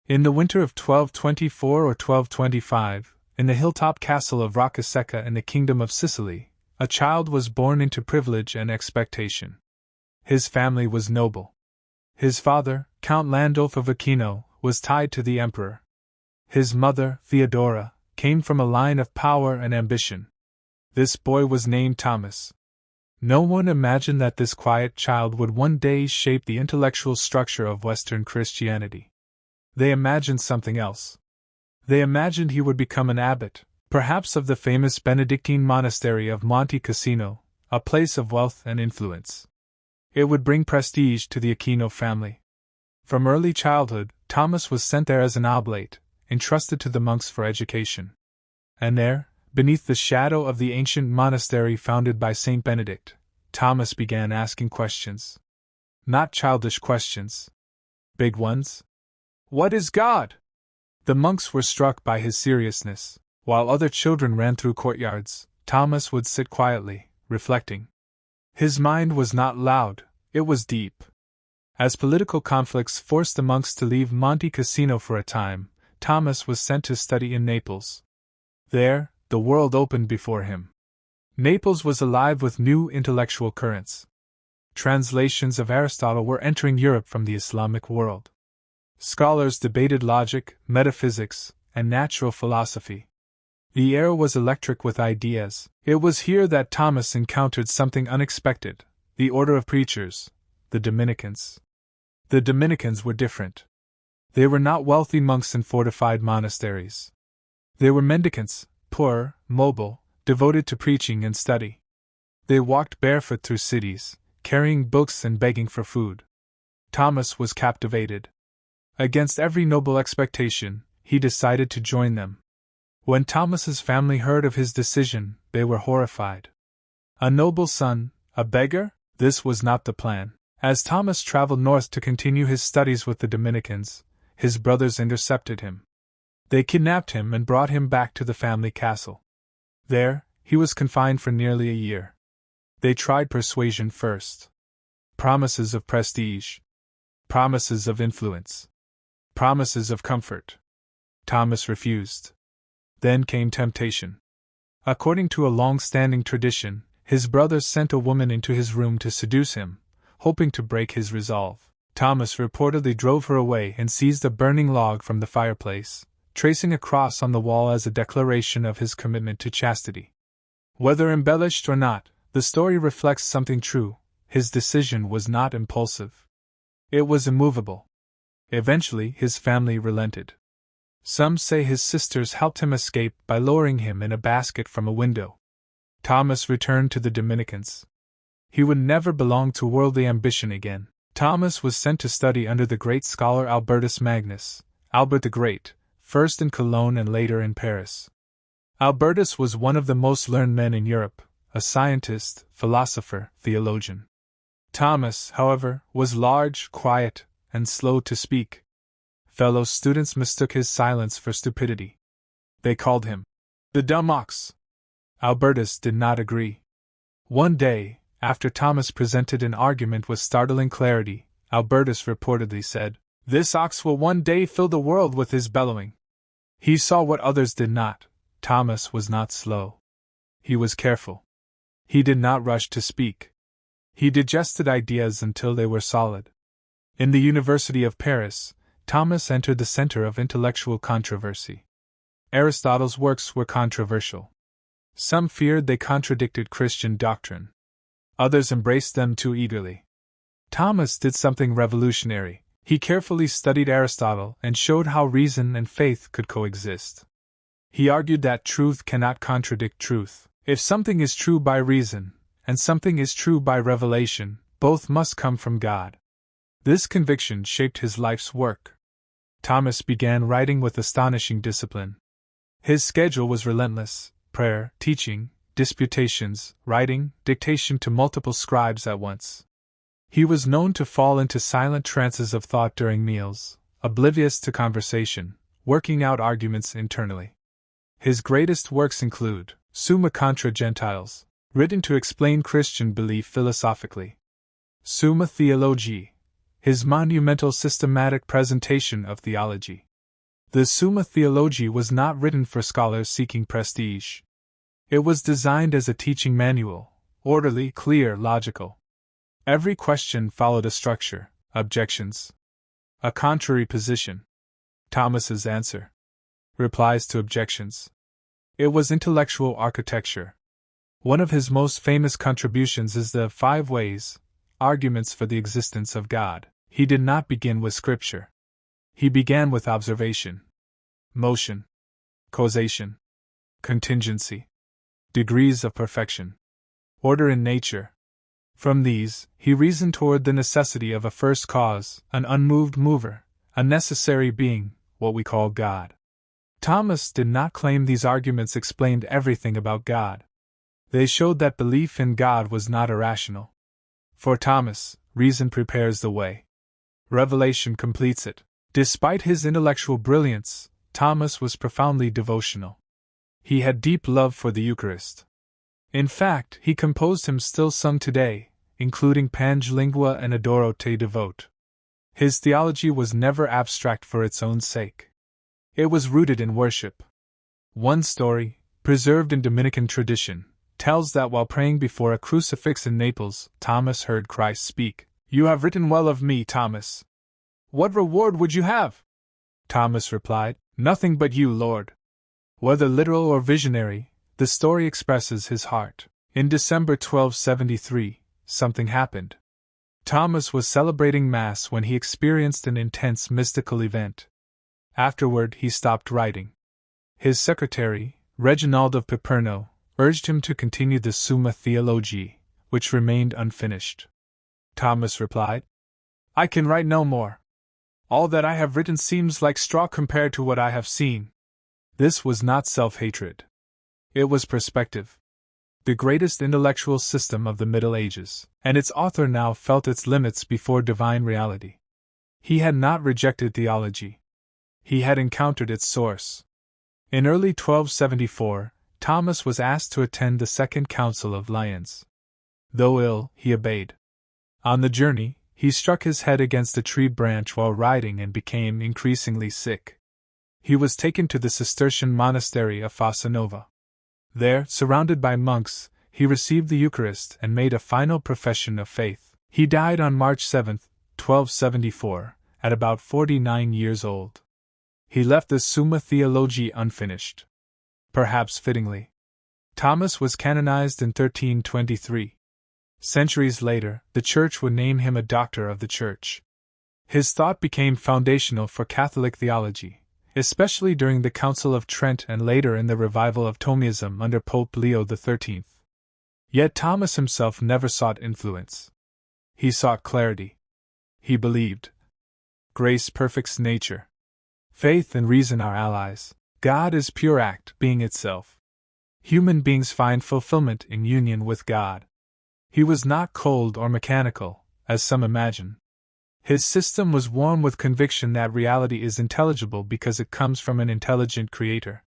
In the winter of 1224 or 1225, in the hilltop castle of Roccasecca in the kingdom of Sicily, a child was born into privilege and expectation. His family was noble. His father, Count Landulf of Aquino, was tied to the emperor. His mother, Theodora, came from a line of power and ambition. This boy was named Thomas. No one imagined that this quiet child would one day shape the intellectual structure of Western Christianity. They imagined something else. They imagined he would become an abbot, perhaps of the famous Benedictine monastery of Monte Cassino, a place of wealth and influence. It would bring prestige to the Aquino family. From early childhood, Thomas was sent there as an oblate, entrusted to the monks for education. And there, beneath the shadow of the ancient monastery founded by Saint Benedict, Thomas began asking questions. Not childish questions. Big ones. What is God? The monks were struck by his seriousness. While other children ran through courtyards, Thomas would sit quietly, reflecting. His mind was not loud, it was deep. As political conflicts forced the monks to leave Monte Cassino for a time, Thomas was sent to study in Naples. There, the world opened before him. Naples was alive with new intellectual currents. Translations of Aristotle were entering Europe from the Islamic world. Scholars debated logic, metaphysics, and natural philosophy. The air was electric with ideas. It was here that Thomas encountered something unexpected: the order of preachers, the Dominicans. The Dominicans were different. They were not wealthy monks in fortified monasteries. They were mendicants, poor, mobile, devoted to preaching and study. They walked barefoot through cities, carrying books and begging for food. Thomas was captivated. Against every noble expectation, he decided to join them. When Thomas's family heard of his decision, they were horrified. A noble son, a beggar? This was not the plan. As Thomas traveled north to continue his studies with the Dominicans, his brothers intercepted him. They kidnapped him and brought him back to the family castle. There, he was confined for nearly a year. They tried persuasion first. Promises of prestige. Promises of influence. Promises of comfort. Thomas refused. Then came temptation. According to a long-standing tradition, his brothers sent a woman into his room to seduce him, hoping to break his resolve. Thomas reportedly drove her away and seized a burning log from the fireplace, tracing a cross on the wall as a declaration of his commitment to chastity. Whether embellished or not, the story reflects something true. His decision was not impulsive. It was immovable. Eventually, his family relented. Some say his sisters helped him escape by lowering him in a basket from a window. Thomas returned to the Dominicans. He would never belong to worldly ambition again. Thomas was sent to study under the great scholar Albertus Magnus, Albert the Great, first in Cologne and later in Paris. Albertus was one of the most learned men in Europe, a scientist, philosopher, theologian. Thomas, however, was large, quiet, and slow to speak. Fellow students mistook his silence for stupidity. They called him the dumb ox. Albertus did not agree. One day, after Thomas presented an argument with startling clarity, Albertus reportedly said, "This ox will one day fill the world with his bellowing." He saw what others did not. Thomas was not slow. He was careful. He did not rush to speak. He digested ideas until they were solid. In the University of Paris, Thomas entered the center of intellectual controversy. Aristotle's works were controversial. Some feared they contradicted Christian doctrine. Others embraced them too eagerly. Thomas did something revolutionary. He carefully studied Aristotle and showed how reason and faith could coexist. He argued that truth cannot contradict truth. If something is true by reason, and something is true by revelation, both must come from God. This conviction shaped his life's work. Thomas began writing with astonishing discipline. His schedule was relentless: prayer, teaching, disputations, writing, dictation to multiple scribes at once. He was known to fall into silent trances of thought during meals, oblivious to conversation, working out arguments internally. His greatest works include Summa contra Gentiles, written to explain Christian belief philosophically; Summa Theologiae, his monumental systematic presentation of theology; The Summa Theologiae was not written for scholars seeking prestige. It was designed as a teaching manual, orderly, clear, logical. Every question followed a structure, objections, a contrary position, Thomas's answer, replies to objections. It was intellectual architecture. One of his most famous contributions is the 5 ways, arguments for the existence of God. He did not begin with scripture. He began with observation, motion, causation, contingency, degrees of perfection, order in nature. From these, he reasoned toward the necessity of a first cause, an unmoved mover, a necessary being, what we call God. Thomas did not claim these arguments explained everything about God. They showed that belief in God was not irrational. For Thomas, reason prepares the way. Revelation completes it. Despite his intellectual brilliance, Thomas was profoundly devotional. He had deep love for the Eucharist. In fact, he composed hymns still sung today, including Pange Lingua and Adoro te Devote. His theology was never abstract for its own sake. It was rooted in worship. One story, preserved in Dominican tradition, tells that while praying before a crucifix in Naples, Thomas heard Christ speak, "You have written well of me, Thomas. What reward would you have?" Thomas replied, "Nothing but you, Lord." Whether literal or visionary, the story expresses his heart. In December 1273, something happened. Thomas was celebrating Mass when he experienced an intense mystical event. Afterward, he stopped writing. His secretary, Reginald of Piperno, urged him to continue the Summa Theologiae, which remained unfinished. Thomas replied, "I can write no more. All that I have written seems like straw compared to what I have seen." This was not self-hatred. It was perspective. The greatest intellectual system of the Middle Ages, and its author now felt its limits before divine reality. He had not rejected theology. He had encountered its source. In early 1274, Thomas was asked to attend the Second Council of Lyons. Though ill, he obeyed. On the journey, he struck his head against a tree branch while riding and became increasingly sick. He was taken to the Cistercian monastery of Fossa Nova. There, surrounded by monks, he received the Eucharist and made a final profession of faith. He died on March 7, 1274, at about 49 years old. He left the Summa Theologiae unfinished. Perhaps fittingly. Thomas was canonized in 1323. Centuries later, the Church would name him a Doctor of the Church. His thought became foundational for Catholic theology, especially during the Council of Trent and later in the revival of Thomism under Pope Leo XIII. Yet Thomas himself never sought influence. He sought clarity. He believed. Grace perfects nature. Faith and reason are allies. God is pure act, being itself. Human beings find fulfillment in union with God. He was not cold or mechanical, as some imagine. His system was warm with conviction that reality is intelligible because it comes from an intelligent creator.